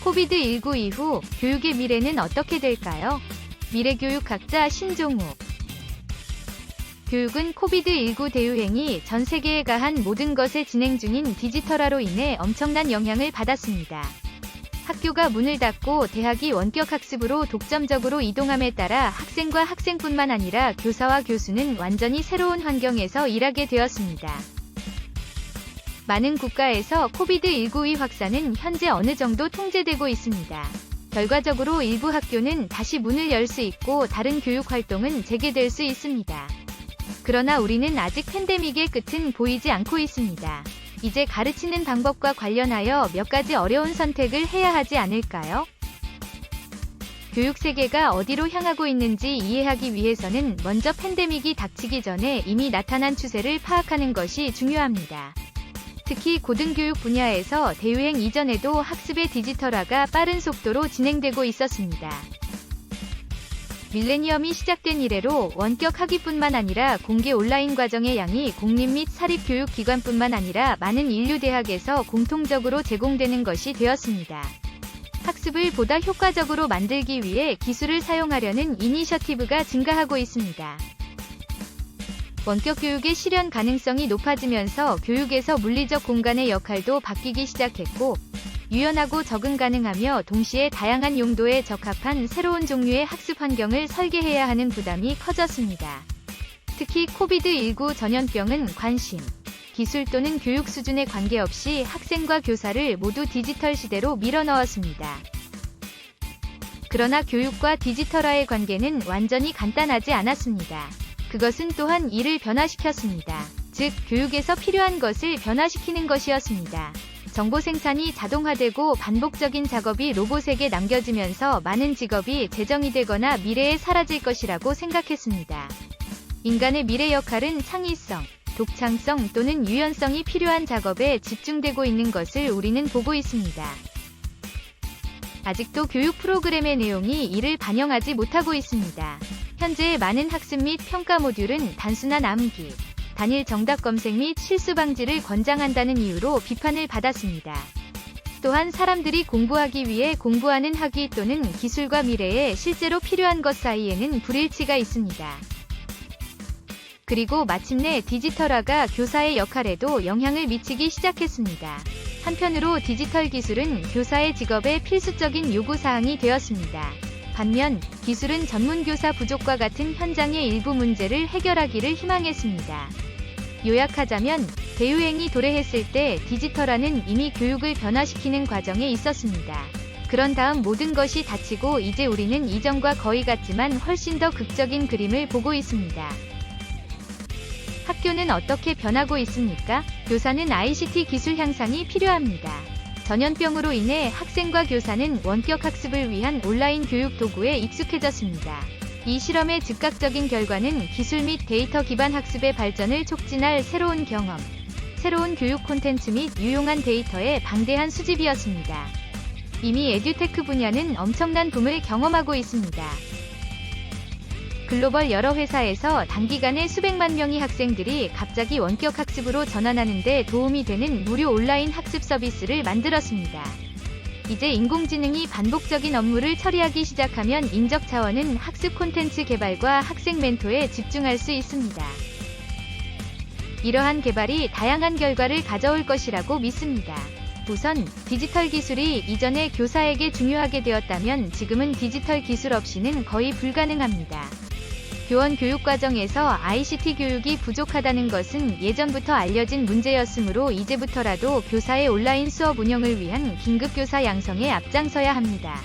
코비드19 이후 교육의 미래는 어떻게 될까요? 미래교육학자 신종우. 교육은 코비드19 대유행이 전 세계에 가한 모든 것에 진행 중인 디지털화로 인해 엄청난 영향을 받았습니다. 학교가 문을 닫고 대학이 원격학습으로 독점적으로 이동함에 따라 학생과 학생뿐만 아니라 교사와 교수는 완전히 새로운 환경에서 일하게 되었습니다. 많은 국가에서 코비드19의 확산은 현재 어느 정도 통제되고 있습니다. 결과적으로 일부 학교는 다시 문을 열 수 있고 다른 교육 활동은 재개될 수 있습니다. 그러나 우리는 아직 팬데믹의 끝은 보이지 않고 있습니다. 이제 가르치는 방법과 관련하여 몇 가지 어려운 선택을 해야 하지 않을까요? 교육 세계가 어디로 향하고 있는지 이해하기 위해서는 먼저 팬데믹이 닥치기 전에 이미 나타난 추세를 파악하는 것이 중요합니다. 특히 고등교육 분야에서 대유행 이전에도 학습의 디지털화가 빠른 속도로 진행되고 있었습니다. 밀레니엄이 시작된 이래로 원격 학위뿐만 아니라 공개 온라인 과정의 양이 공립 및 사립교육기관뿐만 아니라 많은 인류 대학에서 공통적으로 제공되는 것이 되었습니다. 학습을 보다 효과적으로 만들기 위해 기술을 사용하려는 이니셔티브가 증가하고 있습니다. 원격 교육의 실현 가능성이 높아지면서 교육에서 물리적 공간의 역할도 바뀌기 시작했고, 유연하고 적응 가능하며 동시에 다양한 용도에 적합한 새로운 종류의 학습 환경을 설계해야 하는 부담이 커졌습니다. 특히 코비드19 전염병은 관심, 기술 또는 교육 수준에 관계없이 학생과 교사를 모두 디지털 시대로 밀어넣었습니다. 그러나 교육과 디지털화의 관계는 완전히 간단하지 않았습니다. 그것은 또한 이를 변화시켰습니다. 즉, 교육에서 필요한 것을 변화시키는 것이었습니다. 정보 생산이 자동화되고 반복적인 작업이 로봇에게 남겨지면서 많은 직업이 재정의 되거나 미래에 사라질 것이라고 생각했습니다. 인간의 미래 역할은 창의성, 독창성 또는 유연성이 필요한 작업에 집중되고 있는 것을 우리는 보고 있습니다. 아직도 교육 프로그램의 내용이 이를 반영하지 못하고 있습니다. 현재 많은 학습 및 평가 모듈은 단순한 암기, 단일 정답 검색 및 실수 방지를 권장한다는 이유로 비판을 받았습니다. 또한 사람들이 공부하기 위해 공부하는 학위 또는 기술과 미래에 실제로 필요한 것 사이에는 불일치가 있습니다. 그리고 마침내 디지털화가 교사의 역할에도 영향을 미치기 시작했습니다. 한편으로 디지털 기술은 교사의 직업의 필수적인 요구사항이 되었습니다. 반면 기술은 전문교사 부족과 같은 현장의 일부 문제를 해결하기를 희망했습니다. 요약하자면 대유행이 도래했을 때 디지털화는 이미 교육을 변화시키는 과정에 있었습니다. 그런 다음 모든 것이 닫히고 이제 우리는 이전과 거의 같지만 훨씬 더 극적인 그림을 보고 있습니다. 학교는 어떻게 변하고 있습니까? 교사는 ICT 기술 향상이 필요합니다. 전염병으로 인해 학생과 교사는 원격 학습을 위한 온라인 교육 도구에 익숙해졌습니다. 이 실험의 즉각적인 결과는 기술 및 데이터 기반 학습의 발전을 촉진할 새로운 경험, 새로운 교육 콘텐츠 및 유용한 데이터의 방대한 수집이었습니다. 이미 에듀테크 분야는 엄청난 붐을 경험하고 있습니다. 글로벌 여러 회사에서 단기간에 수백만 명의 학생들이 갑자기 원격 학습으로 전환하는 데 도움이 되는 무료 온라인 학습 서비스를 만들었습니다. 이제 인공지능이 반복적인 업무를 처리하기 시작하면 인적 자원은 학습 콘텐츠 개발과 학생 멘토에 집중할 수 있습니다. 이러한 개발이 다양한 결과를 가져올 것이라고 믿습니다. 우선, 디지털 기술이 이전에 교사에게 중요하게 되었다면 지금은 디지털 기술 없이는 거의 불가능합니다. 교원 교육 과정에서 ICT 교육이 부족하다는 것은 예전부터 알려진 문제였으므로 이제부터라도 교사의 온라인 수업 운영을 위한 긴급교사 양성에 앞장서야 합니다.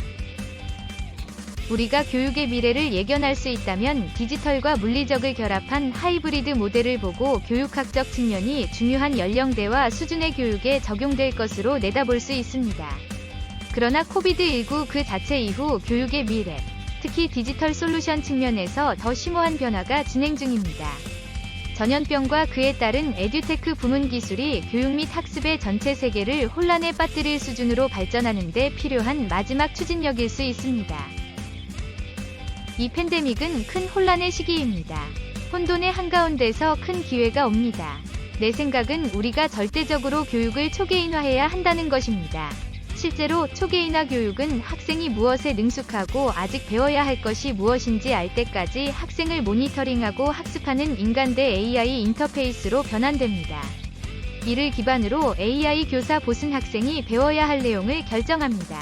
우리가 교육의 미래를 예견할 수 있다면 디지털과 물리적을 결합한 하이브리드 모델을 보고 교육학적 측면이 중요한 연령대와 수준의 교육에 적용될 것으로 내다볼 수 있습니다. 그러나 코비드19 그 자체 이후 교육의 미래, 특히 디지털 솔루션 측면에서 더 심오한 변화가 진행 중입니다. 전염병과 그에 따른 에듀테크 부문 기술이 교육 및 학습의 전체 세계를 혼란에 빠뜨릴 수준으로 발전하는 데 필요한 마지막 추진력일 수 있습니다. 이 팬데믹은 큰 혼란의 시기입니다. 혼돈의 한가운데서 큰 기회가 옵니다. 내 생각은 우리가 절대적으로 교육을 초개인화해야 한다는 것입니다. 실제로 초계인화 교육은 학생이 무엇에 능숙하고 아직 배워야 할 것이 무엇인지 알 때까지 학생을 모니터링하고 학습하는 인간 대 AI 인터페이스로 변환됩니다. 이를 기반으로 AI 교사 보슨 학생이 배워야 할 내용을 결정합니다.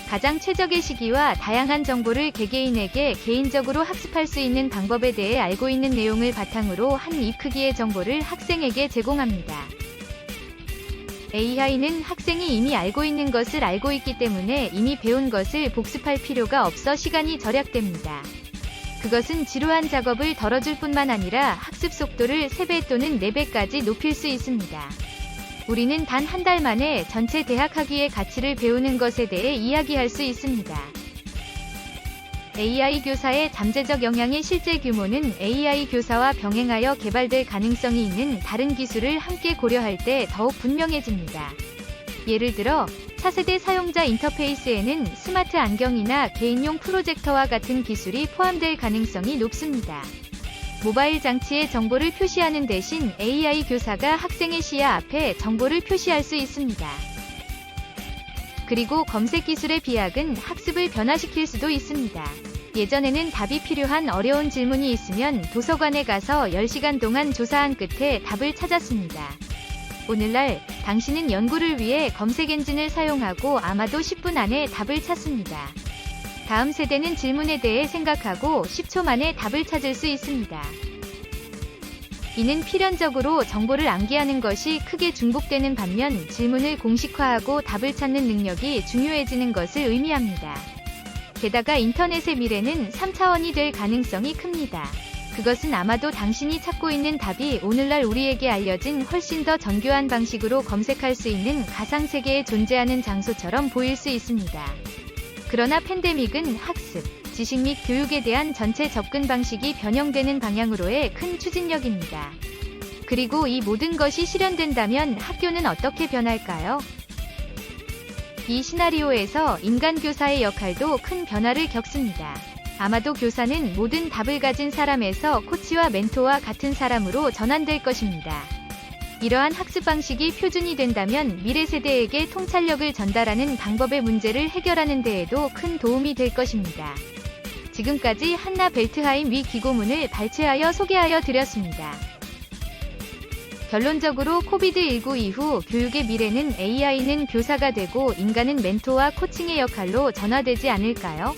가장 최적의 시기와 다양한 정보를 개개인에게 개인적으로 학습할 수 있는 방법에 대해 알고 있는 내용을 바탕으로 한 입 크기의 정보를 학생에게 제공합니다. AI는 학생이 이미 알고 있는 것을 알고 있기 때문에 이미 배운 것을 복습할 필요가 없어 시간이 절약됩니다. 그것은 지루한 작업을 덜어줄 뿐만 아니라 학습 속도를 3배 또는 4배까지 높일 수 있습니다. 우리는 단 한 달 만에 전체 대학 학위의 가치를 배우는 것에 대해 이야기할 수 있습니다. AI 교사의 잠재적 영향의 실제 규모는 AI 교사와 병행하여 개발될 가능성이 있는 다른 기술을 함께 고려할 때 더욱 분명해집니다. 예를 들어, 차세대 사용자 인터페이스에는 스마트 안경이나 개인용 프로젝터와 같은 기술이 포함될 가능성이 높습니다. 모바일 장치에 정보를 표시하는 대신 AI 교사가 학생의 시야 앞에 정보를 표시할 수 있습니다. 그리고 검색 기술의 비약은 학습을 변화시킬 수도 있습니다. 예전에는 답이 필요한 어려운 질문이 있으면 도서관에 가서 10시간 동안 조사한 끝에 답을 찾았습니다. 오늘날 당신은 연구를 위해 검색 엔진을 사용하고 아마도 10분 안에 답을 찾습니다. 다음 세대는 질문에 대해 생각하고 10초 만에 답을 찾을 수 있습니다. 이는 필연적으로 정보를 암기하는 것이 크게 중복되는 반면 질문을 공식화하고 답을 찾는 능력이 중요해지는 것을 의미합니다. 게다가 인터넷의 미래는 3차원이 될 가능성이 큽니다. 그것은 아마도 당신이 찾고 있는 답이 오늘날 우리에게 알려진 훨씬 더 정교한 방식으로 검색할 수 있는 가상세계에 존재하는 장소처럼 보일 수 있습니다. 그러나 팬데믹은 학습, 지식 및 교육에 대한 전체 접근 방식이 변형되는 방향으로의 큰 추진력입니다. 그리고 이 모든 것이 실현된다면 학교는 어떻게 변할까요? 이 시나리오에서 인간 교사의 역할도 큰 변화를 겪습니다. 아마도 교사는 모든 답을 가진 사람에서 코치와 멘토와 같은 사람으로 전환될 것입니다. 이러한 학습 방식이 표준이 된다면 미래 세대에게 통찰력을 전달하는 방법의 문제를 해결하는 데에도 큰 도움이 될 것입니다. 지금까지 한나 벨트하임 위 기고문을 발췌하여 소개하여 드렸습니다. 결론적으로 코비드19 이후 교육의 미래는 AI는 교사가 되고 인간은 멘토와 코칭의 역할로 전환되지 않을까요?